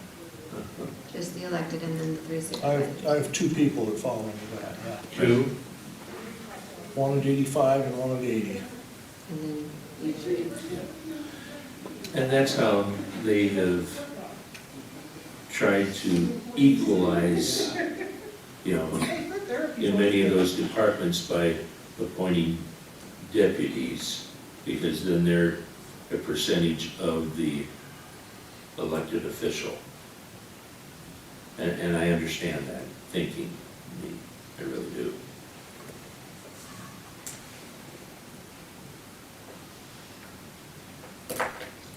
Just the elected and then the 365. I have two people that fall into that, yeah. 2, One at 85 and one at 80. And then you three. And that's how they have tried to equalize, you know, in many of those departments by appointing deputies, because then they're a percentage of the elected official. And I understand that thinking, I really do.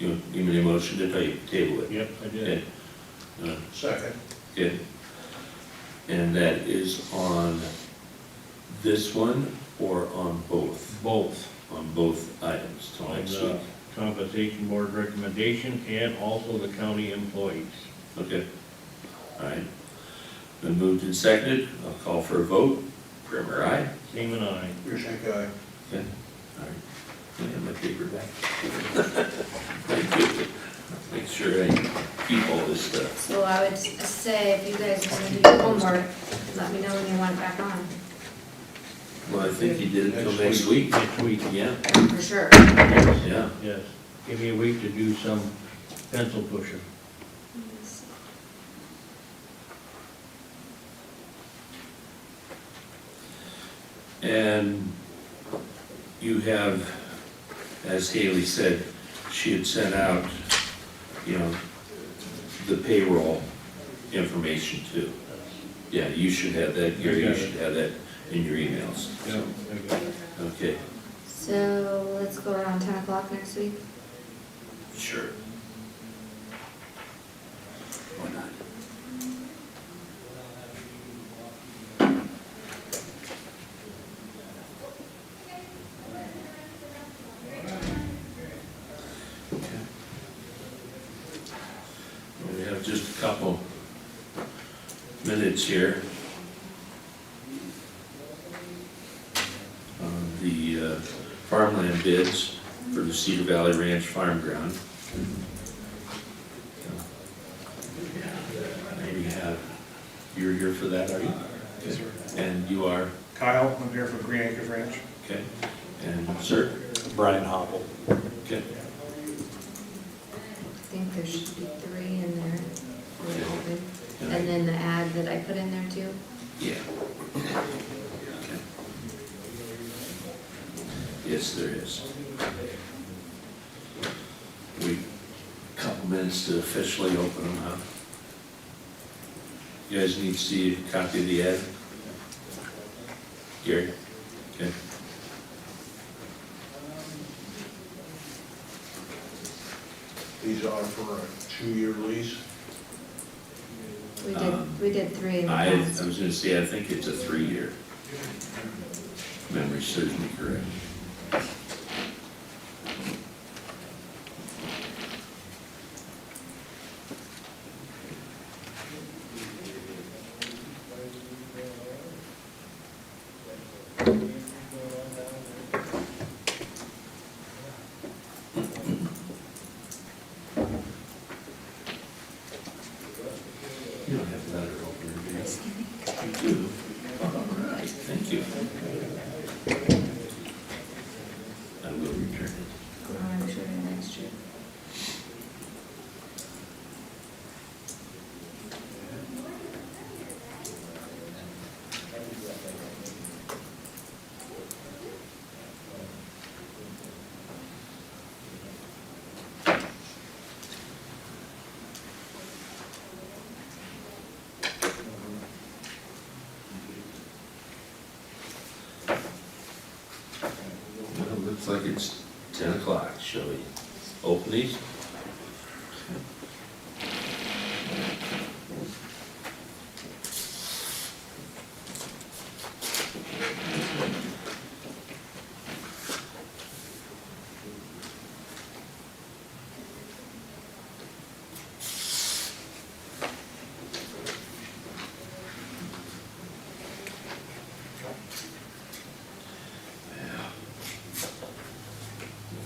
You made a motion to table it? yep, I did. Okay. Second. Okay. And that is on this one or on both? Both. On both items till On next the week? compensation board recommendation and also the county employees. Okay. All right. Been moved and seconded. I'll call for a vote. Primer, aye. Seaman, aye. Here's that guy. Okay. All right. Can I have my paper back? Thank you. Make sure I keep all this stuff. So I would say, if you guys want to do your homework, let me know when you want it back on, Well, I think you did it till next week. Next week. Yeah, for sure. yeah. Yes. Give me a week to do some pencil pushing. And you have, as Haley said, she had sent out, you know, the payroll information too. Yeah, you should have that, Gary, you should have that in your emails. Yeah, I got it. Okay, So let's go around 10 o'clock next week. sure. Why not? Okay. Well, we have just a couple minutes here. The farmland bids for the Cedar Valley Ranch Farm Ground. Maybe you're here for that, are you? Yes, sir. And you are, Kyle, I'm here for Green Acres Ranch. okay, and sir, Brian Hopple. okay, I think there should be 3 in there for the open. And then the ad that I put in there too. yeah. Okay. Yes, there is. We, couple minutes to officially open them up. You guys need to see a copy of the ad? Gary? Okay. These are for a 2-year lease. We did 3 in the I past. was gonna say, I think it's a 3-year. Memory serves me correct. You don't have a letter opener, do you? You do? All right, thank you. I will return it. I'm sure next year. Well, it looks like it's 10 o'clock. Shall we open these?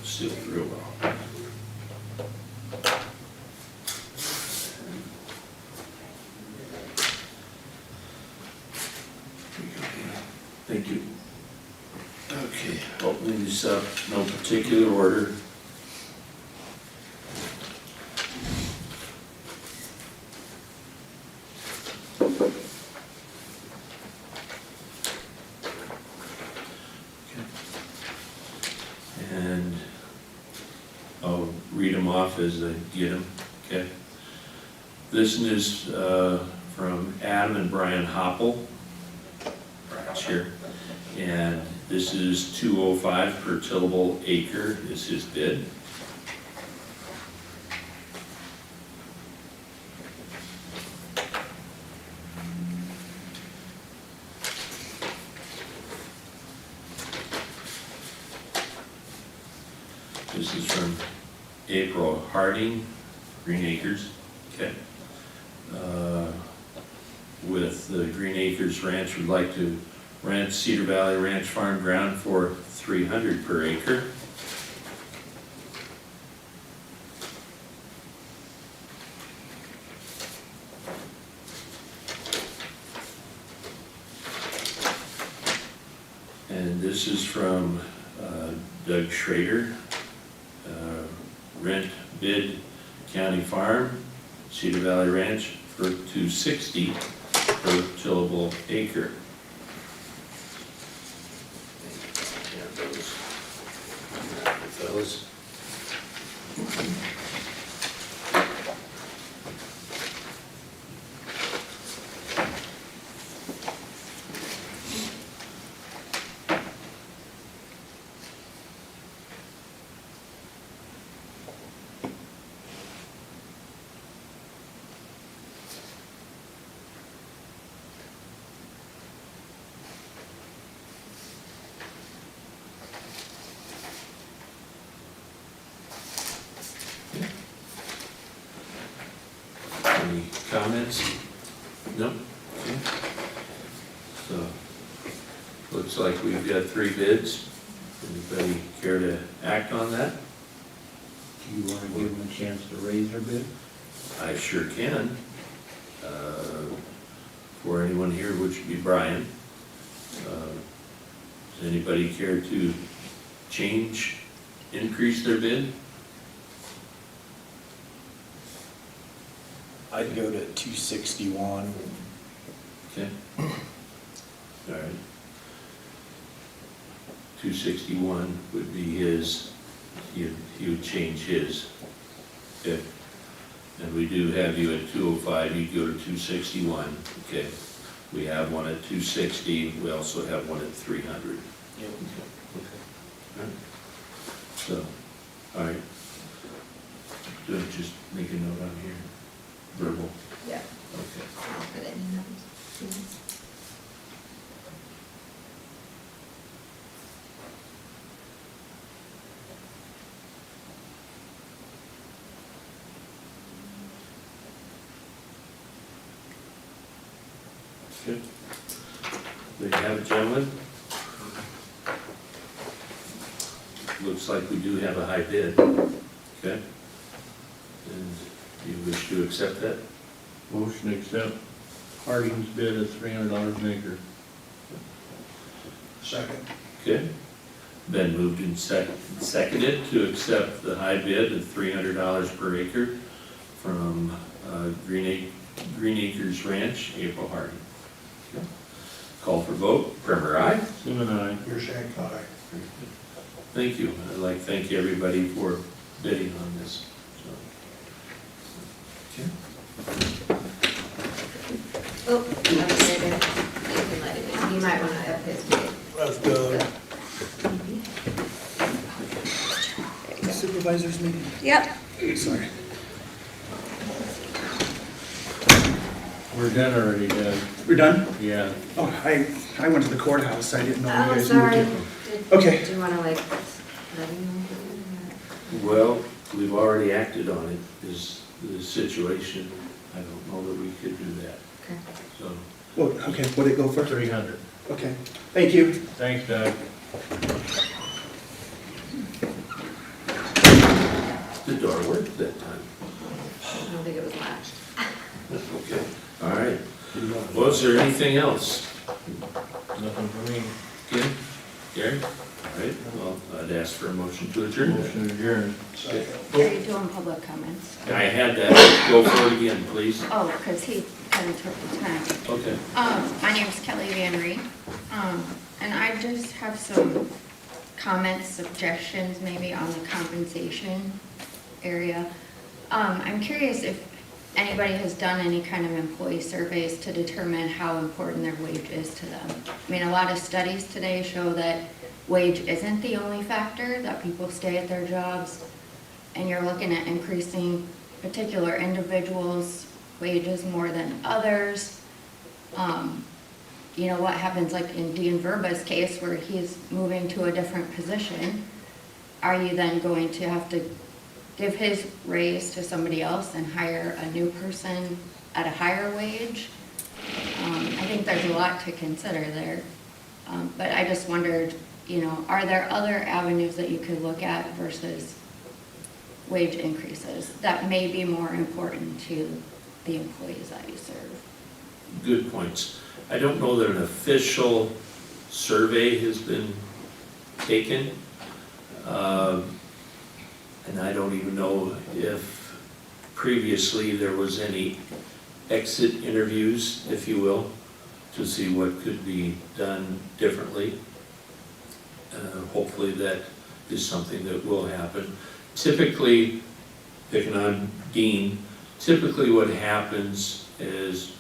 Sealed real well. Thank you. Okay, opening this up, no particular order. And I'll read them off as I get them, okay? This one is from Adam and Brian Hopple. Brian's here. And this is $205 per tillable acre is his bid. This is from April Harding, Green Acres, okay? With the Green Acres Ranch, would like to rent Cedar Valley Ranch Farm ground for $300 per acre. And this is from Doug Schrader. Rent bid County Farm, Cedar Valley Ranch for $260 per tillable acre. Those. Any comments? No? Okay. So, looks like we've got 3 bids. Anybody care to act on that? Do you want to give them a chance to raise their bid? I sure can. For anyone here, which would be Brian. Does anybody care to change, increase their bid? I'd go to 261. Okay. All right. 261 would be his, he would change his. Okay. And we do have you at 205, you go to 261, okay. We have one at 260, we also have one at 300. Yep. Okay. All right. So, all right. Do I just make a note on here? Verbal, Yeah, okay. I'll put it in numbers. Good. There you have it, gentlemen. Looks like we do have a high bid, okay? And you wish to accept that? Motion to accept Harding's bid at $300 an acre. Second. Okay. Been moved and seconded to accept the high bid of $300 per acre from Green Acres Ranch, April Harding. Okay. Call for vote. Primer, aye. Seaman, aye. Your shank aye. Thank you. I'd like to thank everybody for bidding on this. So, okay. Oh, that was there, you can let him in, you might want to up his bid. That's good. Supervisors meeting. Yep. Sorry. We're done already, Doug. We're done? Yeah. Oh, I went to the courthouse. I didn't know you Oh, guys sorry. moved it. Did- Okay. Do you want to like, let him know? Well, we've already acted on it, is the situation. I don't know that we could do that, Okay. so. Well, okay, would it go for? 300. Okay, thank you. Thanks, Doug. The door worked that time. I don't think it was latched. Okay, all right. Well, is there anything else? Nothing for me. Good? Gary? All right, well, I'd ask for a motion to adjourn. Motion adjourned. Are you doing public comments? I had that, go for it again, please. Oh, because he kind of took the time. Okay. My name's Kelly Van Ree, and I just have some comments, suggestions maybe on the compensation area. I'm curious if anybody has done any kind of employee surveys to determine how important their wage is to them. I mean, a lot of studies today show that wage isn't the only factor, that people stay at their jobs, and you're looking at increasing particular individuals' wages more than others. You know, what happens like in Dean Verba's case where he's moving to a different position, are you then going to have to give his raise to somebody else and hire a new person at a higher wage? I think there's a lot to consider there. But I just wondered, you know, are there other avenues that you could look at versus wage increases that may be more important to the employees that you serve? Good points. I don't know that an official survey has been taken. And I don't even know if previously there was any exit interviews, if you will, to see what could be done differently. Hopefully that is something that will happen. Typically, picking on Dean, typically what happens is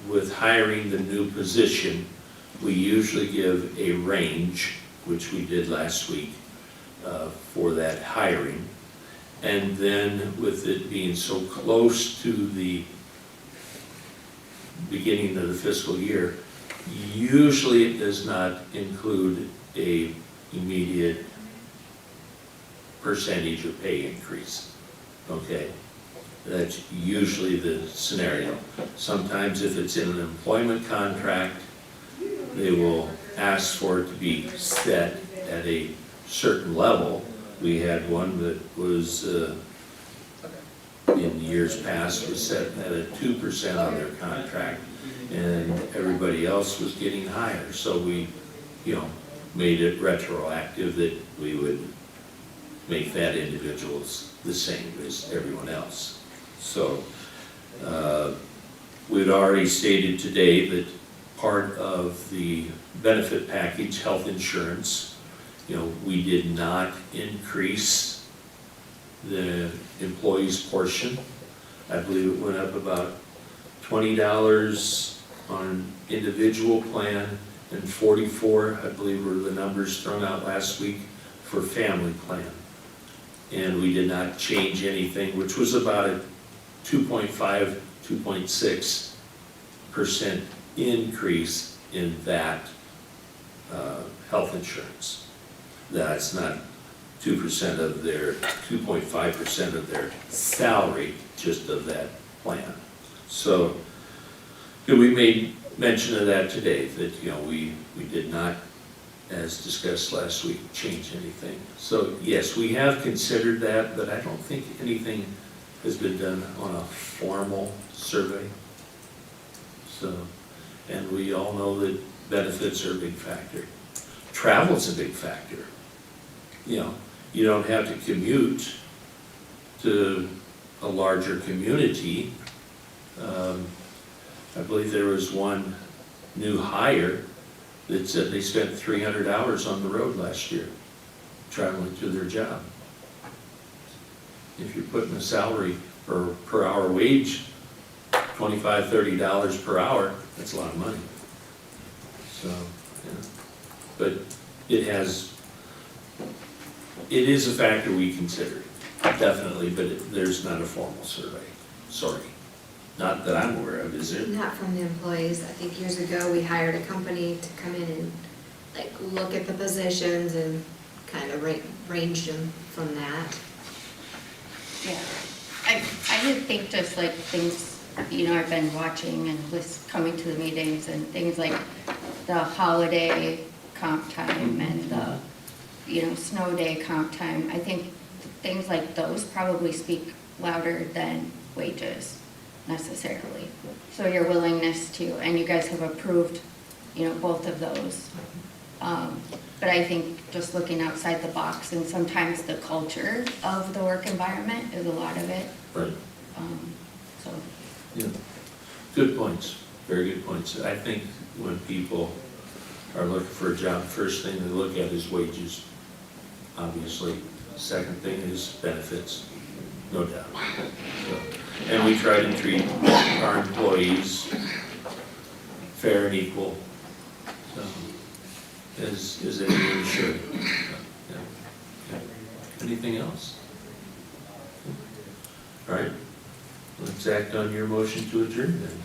with hiring the new position, we usually give a range, which we did last week, for that hiring. And then with it being so close to the beginning of the fiscal year, usually it does not include a immediate percentage of pay increase, okay? That's usually the scenario. Sometimes if it's in an employment contract, they will ask for it to be set at a certain level. We had one that was, in years past, was set at a 2% on their contract, and everybody else was getting higher. So we, you know, made it retroactive that we would make that individuals the same as everyone else. So we'd already stated today that part of the benefit package, health insurance, you know, we did not increase the employee's portion. I believe it went up about $20 on an individual plan and $44, I believe were the numbers thrown out last week, for family plan. And we did not change anything, which was about a 2.5, 2.6% increase in that health insurance. That's not 2% of their, 2.5% of their salary, just of that plan. So we made mention of that today, that, you know, we did not, as discussed last week, change anything. So yes, we have considered that, but I don't think anything has been done on a formal survey. So, and we all know that benefits are a big factor. Travel's a big factor. You know, you don't have to commute to a larger community. I believe there was one new hire that said they spent 300 hours on the road last year traveling to their job. If you're putting a salary or per hour wage, $25, $30 per hour, that's a lot of money. So, yeah. But it is a factor we considered, definitely, but there's not a formal survey, sorry. Not that I'm aware of, is there? Not from the employees. I think years ago, we hired a company to come in and like look at the positions and kind of range them from that. Yeah, I would think just like things, you know, I've been watching and coming to the meetings and things like the holiday comp time and the, you know, snow day comp time. I think things like those probably speak louder than wages necessarily. So your willingness to, and you guys have approved you know, both of those. But I think just looking outside the box, and sometimes the culture of the work environment is a lot of it. Right, So, yeah. Good points, very good points. I think when people are looking for a job, first thing they look at is wages, obviously. Second thing is benefits, no doubt. So, and we try to treat our employees fair and equal, as anyone should. Yeah. Okay. Anything else? All right, let's act on your motion to adjourn then.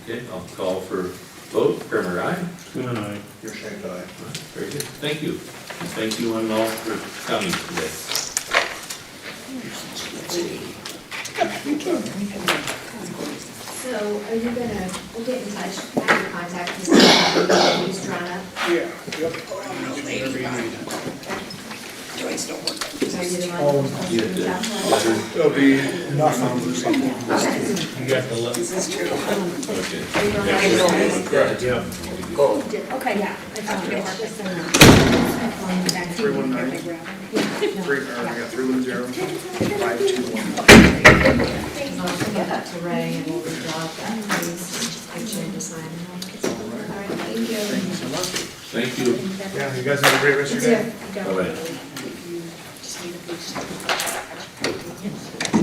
Okay, I'll call for vote. Primer, aye? Good night. Your same guy. Very good, thank you. And thank you one and all for coming today. So are you gonna, we'll get in touch, I have your contact, who's drawn up. Yeah, yep. Are you the one who's supposed to reach out to us? It'll be Nothing. You got the, Okay. Are you going to- yeah. Okay, yeah. Just send them. 319, I got 310, 521. I'll get that to Ray and we'll redraw that, please, get you to sign. All right, thank you. Thank you. Yeah, you guys have a great rest of your day. All right. Just need a